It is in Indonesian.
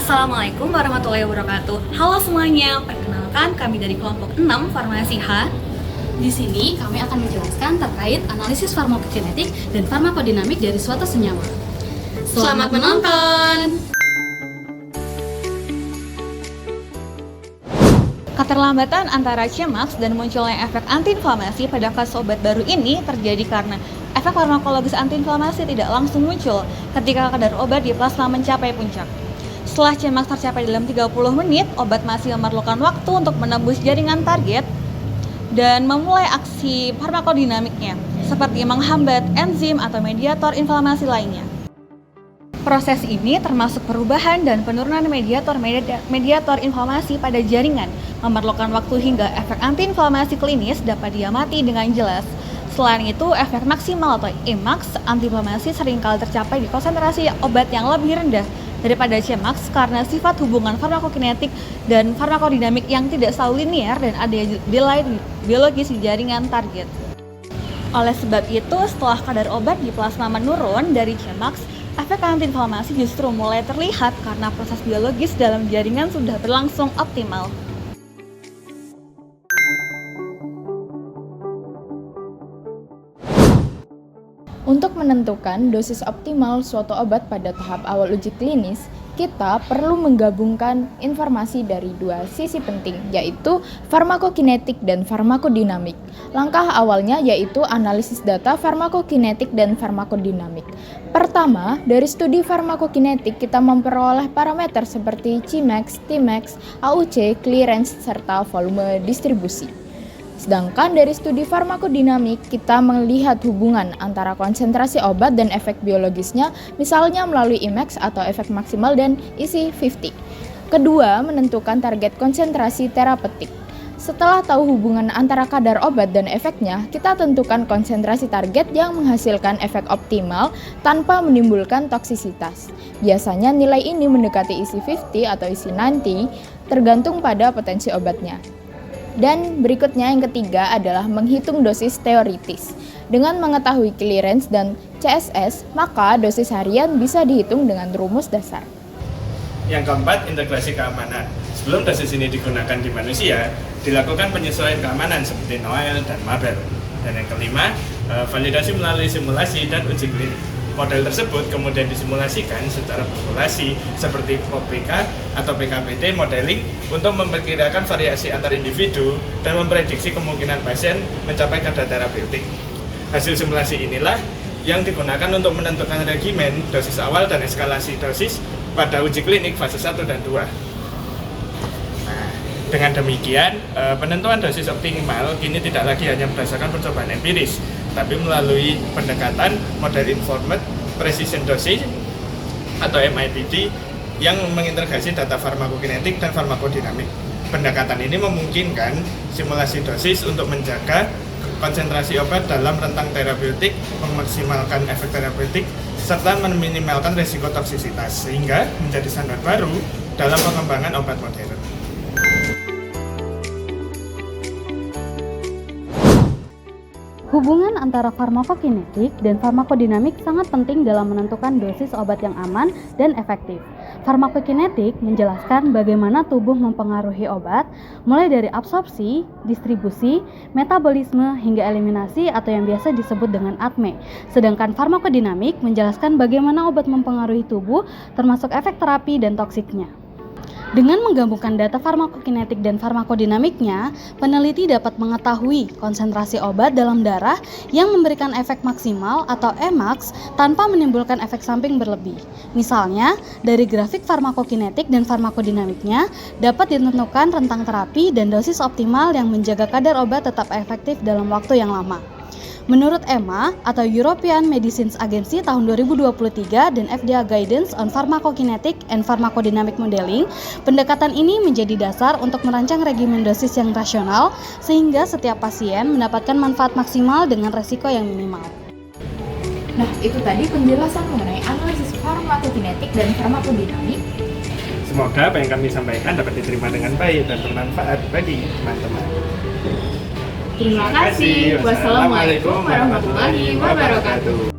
Assalamualaikum warahmatullahi wabarakatuh. Halo semuanya, perkenalkan kami dari kelompok 6 Farmasi H. Di sini kami akan menjelaskan terkait analisis farmakokinetik dan farmakodinamik dari suatu senyawa. Selamat menonton! Keterlambatan antara Cmax dan munculnya efek antiinflamasi pada kasus obat baru ini terjadi karena efek farmakologis antiinflamasi tidak langsung muncul ketika kadar obat di plasma mencapai puncak. Setelah Cmax tercapai dalam 30 menit, obat masih memerlukan waktu untuk menembus jaringan target dan memulai aksi farmakodinamiknya, seperti menghambat enzim atau mediator inflamasi lainnya. Proses ini termasuk perubahan dan penurunan mediator inflamasi pada jaringan, memerlukan waktu hingga efek antiinflamasi klinis dapat diamati dengan jelas. Selain itu, efek maksimal atau Emax antiinflamasi seringkali tercapai di konsentrasi obat yang lebih rendah daripada Cmax karena sifat hubungan farmakokinetik dan farmakodinamik yang tidak selalu linear dan ada delay biologis di jaringan target. Oleh sebab itu, setelah kadar obat di plasma menurun dari Cmax, efek antiinflamasi justru mulai terlihat karena proses biologis dalam jaringan sudah berlangsung optimal. Untuk menentukan dosis optimal suatu obat pada tahap awal uji klinis, kita perlu menggabungkan informasi dari dua sisi penting, yaitu farmakokinetik dan farmakodinamik. Langkah awalnya yaitu analisis data farmakokinetik dan farmakodinamik. Pertama, dari studi farmakokinetik kita memperoleh parameter seperti Cmax, Tmax, AUC, clearance, serta volume distribusi. Sedangkan dari studi farmakodinamik, kita melihat hubungan antara konsentrasi obat dan efek biologisnya, misalnya melalui Emax atau efek maksimal dan EC50. Kedua, menentukan target konsentrasi terapeutik. Setelah tahu hubungan antara kadar obat dan efeknya, kita tentukan konsentrasi target yang menghasilkan efek optimal tanpa menimbulkan toksisitas. Biasanya nilai ini mendekati EC50 atau EC90, tergantung pada potensi obatnya. Dan berikutnya yang ketiga adalah menghitung dosis teoritis. Dengan mengetahui clearance dan CSS, maka dosis harian bisa dihitung dengan rumus dasar. Yang keempat, integrasi keamanan. Sebelum dosis ini digunakan di manusia, dilakukan penyesuaian keamanan seperti Noel dan Mabel. Dan yang kelima, validasi melalui simulasi dan uji klinik. Model tersebut kemudian disimulasikan secara populasi seperti POPK atau PKPD modeling untuk memperkirakan variasi antar individu dan memprediksi kemungkinan pasien mencapai kadar terapeutik. Hasil simulasi inilah yang digunakan untuk menentukan regimen, dosis awal, dan eskalasi dosis pada uji klinik fase 1 dan 2. Nah, dengan demikian, penentuan dosis optimal kini tidak lagi hanya berdasarkan percobaan empiris, tapi melalui pendekatan Model Informed Precision Dosage atau MIPD yang mengintegrasi data farmakokinetik dan farmakodinamik. Pendekatan ini memungkinkan simulasi dosis untuk menjaga konsentrasi obat dalam rentang terapeutik, memaksimalkan efek terapeutik, serta meminimalkan risiko toksisitas, sehingga menjadi standar baru dalam pengembangan obat modern. Hubungan antara farmakokinetik dan farmakodinamik sangat penting dalam menentukan dosis obat yang aman dan efektif. Farmakokinetik menjelaskan bagaimana tubuh mempengaruhi obat, mulai dari absorpsi, distribusi, metabolisme, hingga eliminasi atau yang biasa disebut dengan ATME. Sedangkan farmakodinamik menjelaskan bagaimana obat mempengaruhi tubuh, termasuk efek terapi dan toksiknya. Dengan menggabungkan data farmakokinetik dan farmakodinamiknya, peneliti dapat mengetahui konsentrasi obat dalam darah yang memberikan efek maksimal atau Emax tanpa menimbulkan efek samping berlebih. Misalnya, dari grafik farmakokinetik dan farmakodinamiknya dapat ditentukan rentang terapi dan dosis optimal yang menjaga kadar obat tetap efektif dalam waktu yang lama. Menurut EMA atau European Medicines Agency tahun 2023 dan FDA Guidance on Pharmacokinetic and Pharmacodynamic Modeling, pendekatan ini menjadi dasar untuk merancang regimen dosis yang rasional sehingga setiap pasien mendapatkan manfaat maksimal dengan resiko yang minimal. Nah, itu tadi penjelasan mengenai analisis farmakokinetik dan farmakodinamik. Semoga apa yang kami sampaikan dapat diterima dengan baik dan bermanfaat bagi teman-teman. Terima kasih. Wassalamualaikum warahmatullahi wabarakatuh.